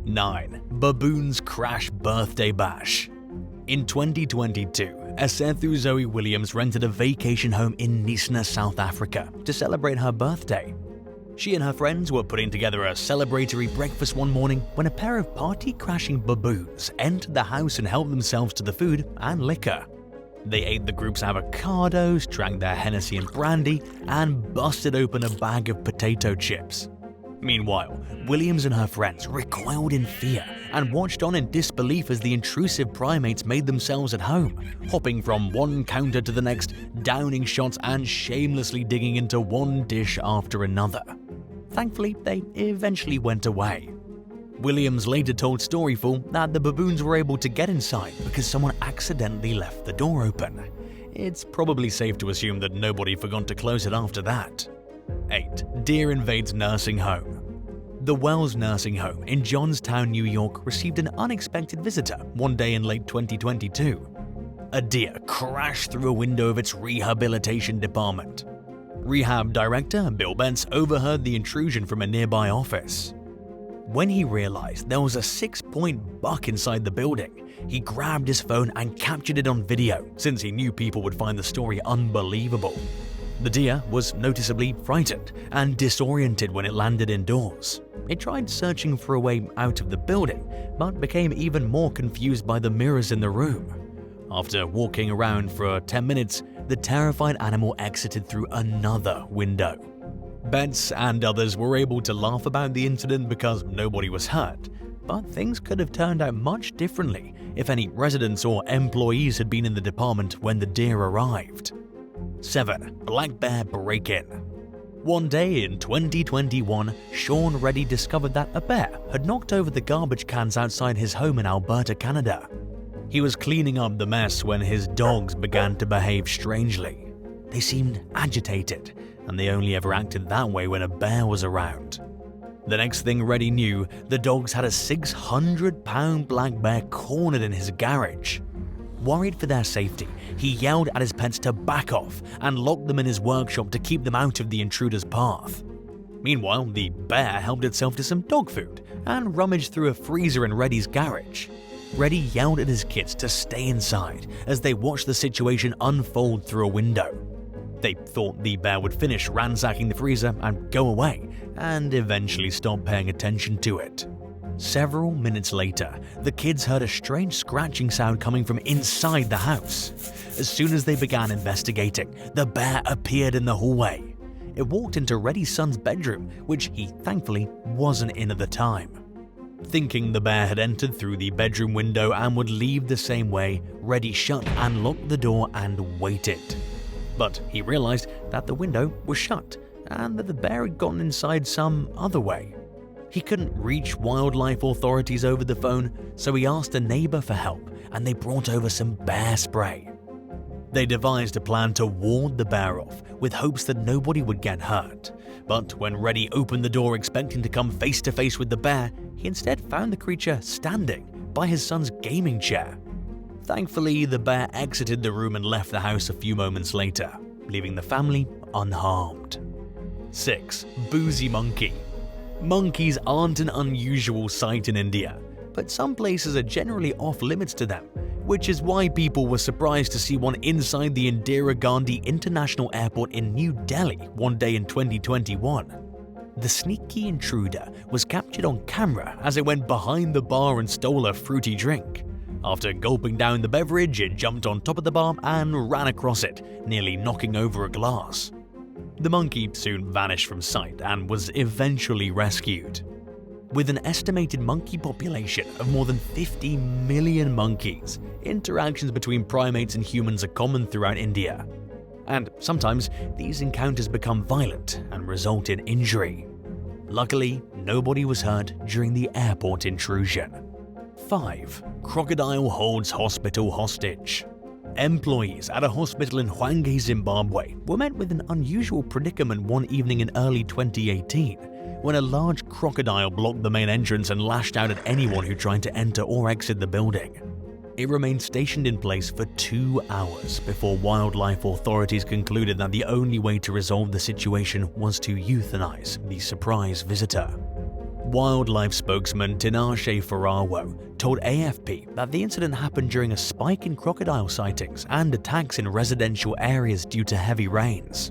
9. Baboons crash birthday bash. In 2022, Asethu Zoe Williams rented a vacation home in Nisna, South Africa to celebrate her birthday. She and her friends were putting together a celebratory breakfast one morning when a pair of party-crashing baboons entered the house and helped themselves to the food and liquor. They ate the group's avocados, drank their Hennessy and brandy, and busted open a bag of potato chips. Meanwhile, Williams and her friends recoiled in fear and watched on in disbelief as the intrusive primates made themselves at home, hopping from one counter to the next, downing shots and shamelessly digging into one dish after another. Thankfully, they eventually went away. Williams later told Storyful that the baboons were able to get inside because someone accidentally left the door open. It's probably safe to assume that nobody forgot to close it after that. 8. Deer invades nursing home. The Wells Nursing Home in Johnstown, New York received an unexpected visitor one day in late 2022. A deer crashed through a window of its rehabilitation department. Rehab director Bill Bentz overheard the intrusion from a nearby office. When he realized there was a 6-point buck inside the building, he grabbed his phone and captured it on video since he knew people would find the story unbelievable. The deer was noticeably frightened and disoriented when it landed indoors. It tried searching for a way out of the building, but became even more confused by the mirrors in the room. After walking around for 10 minutes, the terrified animal exited through another window. Betts and others were able to laugh about the incident because nobody was hurt, but things could have turned out much differently if any residents or employees had been in the department when the deer arrived. 7. Black bear break-in. One day in 2021, Sean Reddy discovered that a bear had knocked over the garbage cans outside his home in Alberta, Canada. He was cleaning up the mess when his dogs began to behave strangely. They seemed agitated, and they only ever acted that way when a bear was around. The next thing Reddy knew, the dogs had a 600-pound black bear cornered in his garage. Worried for their safety, he yelled at his pets to back off and locked them in his workshop to keep them out of the intruder's path. Meanwhile, the bear helped itself to some dog food and rummaged through a freezer in Reddy's garage. Reddy yelled at his kids to stay inside as they watched the situation unfold through a window. They thought the bear would finish ransacking the freezer and go away, and eventually stop paying attention to it. Several minutes later, the kids heard a strange scratching sound coming from inside the house. As soon as they began investigating, the bear appeared in the hallway. It walked into Reddy's son's bedroom, which he thankfully wasn't in at the time. Thinking the bear had entered through the bedroom window and would leave the same way, Reddy shut and locked the door and waited. But he realized that the window was shut and that the bear had gotten inside some other way. He couldn't reach wildlife authorities over the phone, so he asked a neighbor for help and they brought over some bear spray. They devised a plan to ward the bear off with hopes that nobody would get hurt. But when Reddy opened the door expecting to come face to face with the bear, he instead found the creature standing by his son's gaming chair. Thankfully, the bear exited the room and left the house a few moments later, leaving the family unharmed. 6. Boozy monkey. Monkeys aren't an unusual sight in India, but some places are generally off limits to them, which is why people were surprised to see one inside the Indira Gandhi International Airport in New Delhi one day in 2021. The sneaky intruder was captured on camera as it went behind the bar and stole a fruity drink. After gulping down the beverage, it jumped on top of the bar and ran across it, nearly knocking over a glass. The monkey soon vanished from sight and was eventually rescued. With an estimated monkey population of more than 50 million monkeys, interactions between primates and humans are common throughout India. And sometimes these encounters become violent and result in injury. Luckily, nobody was hurt during the airport intrusion. 5. Crocodile holds hospital hostage. Employees at a hospital in Hwange, Zimbabwe were met with an unusual predicament one evening in early 2018 when a large crocodile blocked the main entrance and lashed out at anyone who tried to enter or exit the building. It remained stationed in place for 2 hours before wildlife authorities concluded that the only way to resolve the situation was to euthanize the surprise visitor. Wildlife spokesman Tinashe Farawo told AFP that the incident happened during a spike in crocodile sightings and attacks in residential areas due to heavy rains.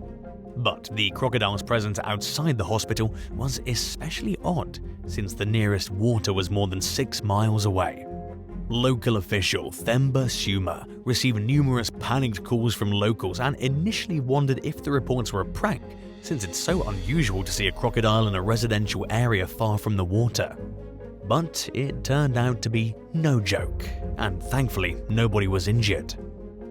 But the crocodile's presence outside the hospital was especially odd, since the nearest water was more than 6 miles away. Local official Themba Suma received numerous panicked calls from locals and initially wondered if the reports were a prank, since it's so unusual to see a crocodile in a residential area far from the water. But it turned out to be no joke, and thankfully nobody was injured.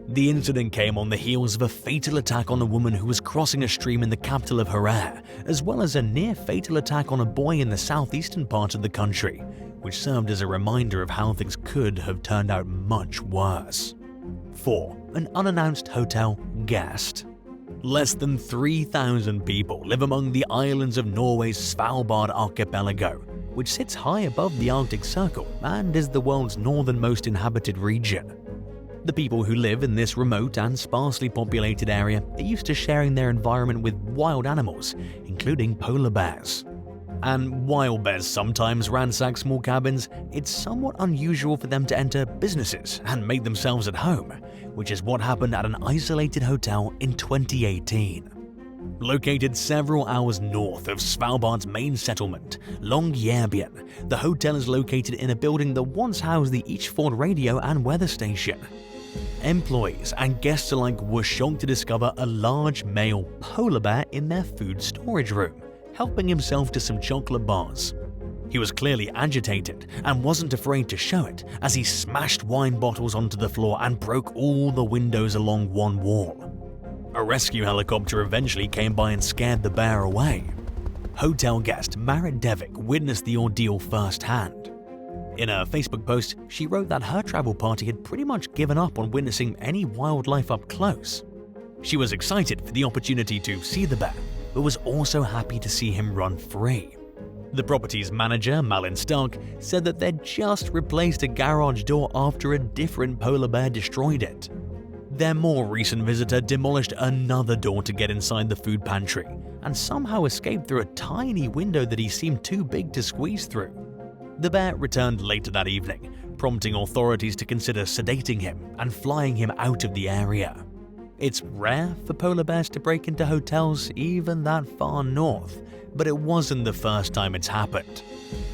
The incident came on the heels of a fatal attack on a woman who was crossing a stream in the capital of Harare, as well as a near-fatal attack on a boy in the southeastern part of the country, which served as a reminder of how things could have turned out much worse. 4. An unannounced hotel guest. Less than 3,000 people live among the islands of Norway's Svalbard archipelago, which sits high above the Arctic Circle and is the world's northernmost inhabited region. The people who live in this remote and sparsely populated area are used to sharing their environment with wild animals, including polar bears. And while bears sometimes ransack small cabins, it's somewhat unusual for them to enter businesses and make themselves at home, which is what happened at an isolated hotel in 2018. Located several hours north of Svalbard's main settlement, Longyearbyen, the hotel is located in a building that once housed the Ichford radio and weather station. Employees and guests alike were shocked to discover a large male polar bear in their food storage room, helping himself to some chocolate bars. He was clearly agitated and wasn't afraid to show it as he smashed wine bottles onto the floor and broke all the windows along one wall. A rescue helicopter eventually came by and scared the bear away. Hotel guest Marit Devik witnessed the ordeal firsthand. In a Facebook post, she wrote that her travel party had pretty much given up on witnessing any wildlife up close. She was excited for the opportunity to see the bear, but was also happy to see him run free. The property's manager, Malin Stark, said that they'd just replaced a garage door after a different polar bear destroyed it. Their more recent visitor demolished another door to get inside the food pantry, and somehow escaped through a tiny window that he seemed too big to squeeze through. The bear returned later that evening, prompting authorities to consider sedating him and flying him out of the area. It's rare for polar bears to break into hotels even that far north, but it wasn't the first time it's happened.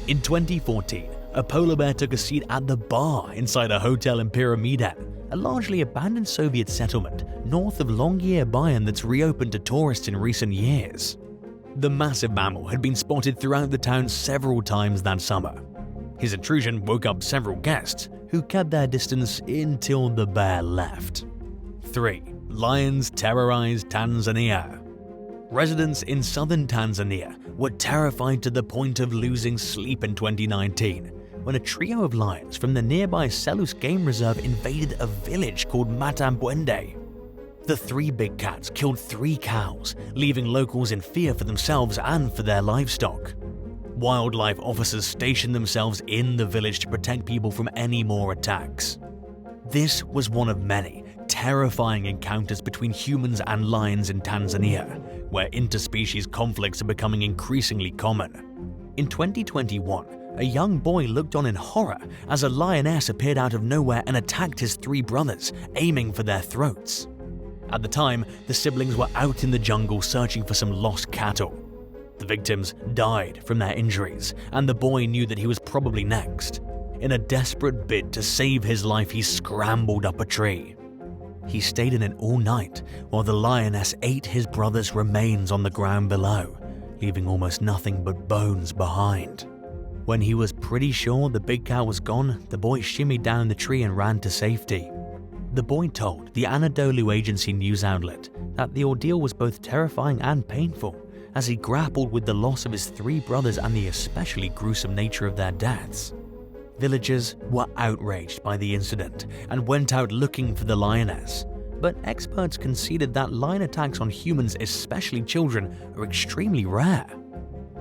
In 2014, a polar bear took a seat at the bar inside a hotel in Pyramiden, a largely abandoned Soviet settlement north of Longyearbyen that's reopened to tourists in recent years. The massive mammal had been spotted throughout the town several times that summer. His intrusion woke up several guests, who kept their distance until the bear left. 3. Lions terrorized Tanzania. Residents in southern Tanzania were terrified to the point of losing sleep in 2019 when a trio of lions from the nearby Selous Game Reserve invaded a village called Matambwende. The 3 big cats killed 3 cows, leaving locals in fear for themselves and for their livestock. Wildlife officers stationed themselves in the village to protect people from any more attacks. This was one of many terrifying encounters between humans and lions in Tanzania, where interspecies conflicts are becoming increasingly common. In 2021, a young boy looked on in horror as a lioness appeared out of nowhere and attacked his 3 brothers, aiming for their throats. At the time, the siblings were out in the jungle searching for some lost cattle. The victims died from their injuries, and the boy knew that he was probably next. In a desperate bid to save his life, he scrambled up a tree. He stayed in it all night while the lioness ate his brother's remains on the ground below, leaving almost nothing but bones behind. When he was pretty sure the big cat was gone, the boy shimmied down the tree and ran to safety. The boy told the Anadolu Agency news outlet that the ordeal was both terrifying and painful, as he grappled with the loss of his 3 brothers and the especially gruesome nature of their deaths. Villagers were outraged by the incident and went out looking for the lioness, but experts conceded that lion attacks on humans, especially children, are extremely rare.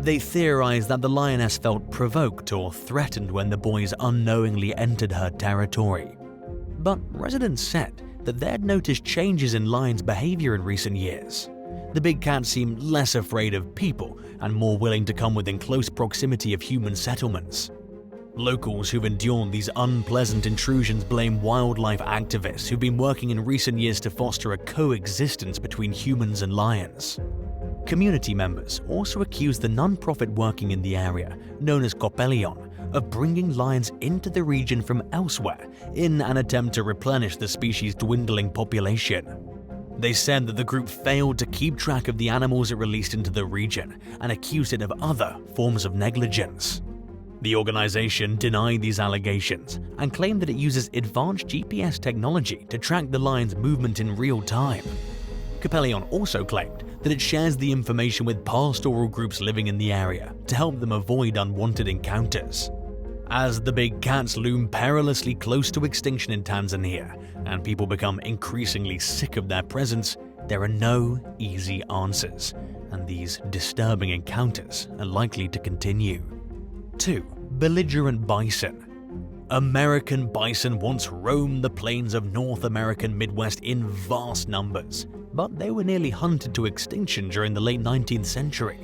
They theorized that the lioness felt provoked or threatened when the boys unknowingly entered her territory. But residents said that they had noticed changes in lions' behavior in recent years. The big cats seem less afraid of people and more willing to come within close proximity of human settlements. Locals who've endured these unpleasant intrusions blame wildlife activists who've been working in recent years to foster a coexistence between humans and lions. Community members also accuse the non-profit working in the area, known as Crocodile, of bringing lions into the region from elsewhere in an attempt to replenish the species' dwindling population. They said that the group failed to keep track of the animals it released into the region and accused it of other forms of negligence. The organization denied these allegations and claimed that it uses advanced GPS technology to track the lion's movement in real time. Crocodile also claimed that it shares the information with pastoral groups living in the area to help them avoid unwanted encounters. As the big cats loom perilously close to extinction in Tanzania and people become increasingly sick of their presence, there are no easy answers, and these disturbing encounters are likely to continue. 2. Belligerent Bison. American bison once roamed the plains of North American Midwest in vast numbers, but they were nearly hunted to extinction during the late 19th century.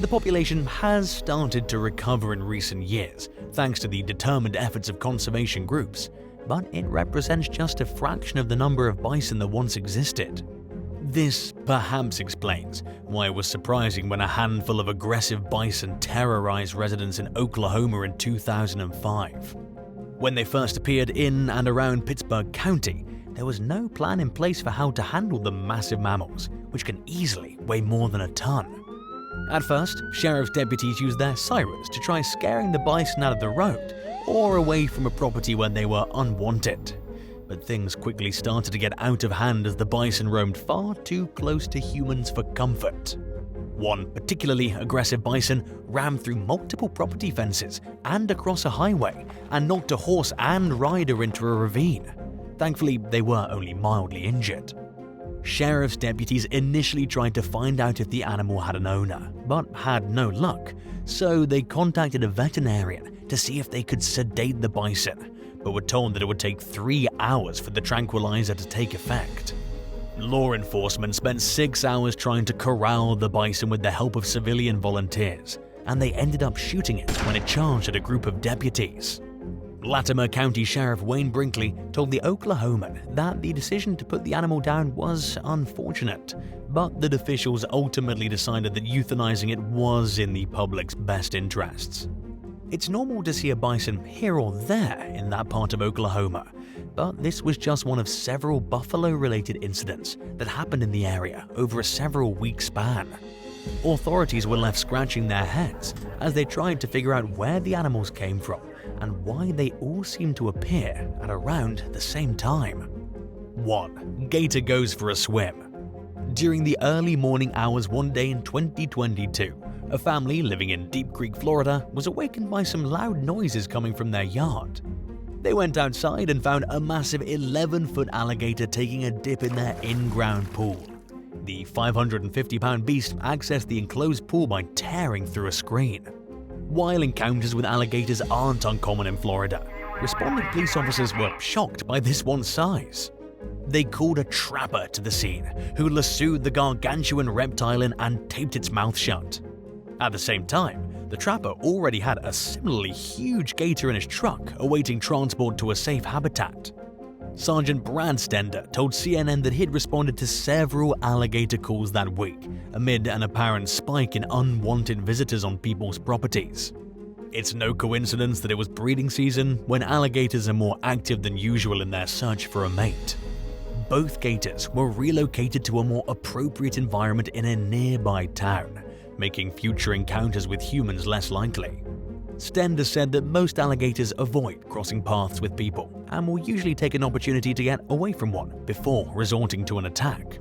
The population has started to recover in recent years, thanks to the determined efforts of conservation groups, but it represents just a fraction of the number of bison that once existed. This perhaps explains why it was surprising when a handful of aggressive bison terrorized residents in Oklahoma in 2005. When they first appeared in and around Pittsburgh County, there was no plan in place for how to handle the massive mammals, which can easily weigh more than a ton. At first, sheriff's deputies used their sirens to try scaring the bison out of the road or away from a property where they were unwanted. But things quickly started to get out of hand as the bison roamed far too close to humans for comfort. One particularly aggressive bison rammed through multiple property fences and across a highway and knocked a horse and rider into a ravine. Thankfully, they were only mildly injured. Sheriff's deputies initially tried to find out if the animal had an owner, but had no luck, so they contacted a veterinarian to see if they could sedate the bison, but were told that it would take 3 hours for the tranquilizer to take effect. Law enforcement spent 6 hours trying to corral the bison with the help of civilian volunteers, and they ended up shooting it when it charged at a group of deputies. Latimer County Sheriff Wayne Brinkley told the Oklahoman that the decision to put the animal down was unfortunate, but that officials ultimately decided that euthanizing it was in the public's best interests. It's normal to see a bison here or there in that part of Oklahoma, but this was just one of several buffalo-related incidents that happened in the area over a several-week span. Authorities were left scratching their heads as they tried to figure out where the animals came from and why they all seemed to appear at around the same time. 1. Gator goes for a swim. During the early morning hours one day in 2022, a family living in Deep Creek, Florida, was awakened by some loud noises coming from their yard. They went outside and found a massive 11-foot alligator taking a dip in their in-ground pool. The 550-pound beast accessed the enclosed pool by tearing through a screen. While encounters with alligators aren't uncommon in Florida, responding police officers were shocked by this one's size. They called a trapper to the scene, who lassoed the gargantuan reptile in and taped its mouth shut. At the same time, the trapper already had a similarly huge gator in his truck awaiting transport to a safe habitat. Sergeant Brad Stender told CNN that he'd responded to several alligator calls that week amid an apparent spike in unwanted visitors on people's properties. It's no coincidence that it was breeding season when alligators are more active than usual in their search for a mate. Both gators were relocated to a more appropriate environment in a nearby town, making future encounters with humans less likely. Stender said that most alligators avoid crossing paths with people and will usually take an opportunity to get away from one before resorting to an attack.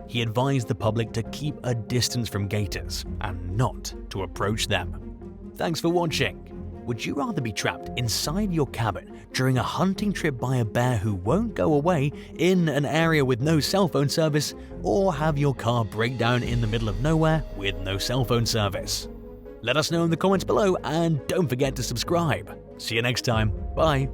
He advised the public to keep a distance from gators and not to approach them. Thanks for watching. Would you rather be trapped inside your cabin during a hunting trip by a bear who won't go away in an area with no cell phone service, or have your car break down in the middle of nowhere with no cell phone service? Let us know in the comments below and don't forget to subscribe. See you next time. Bye.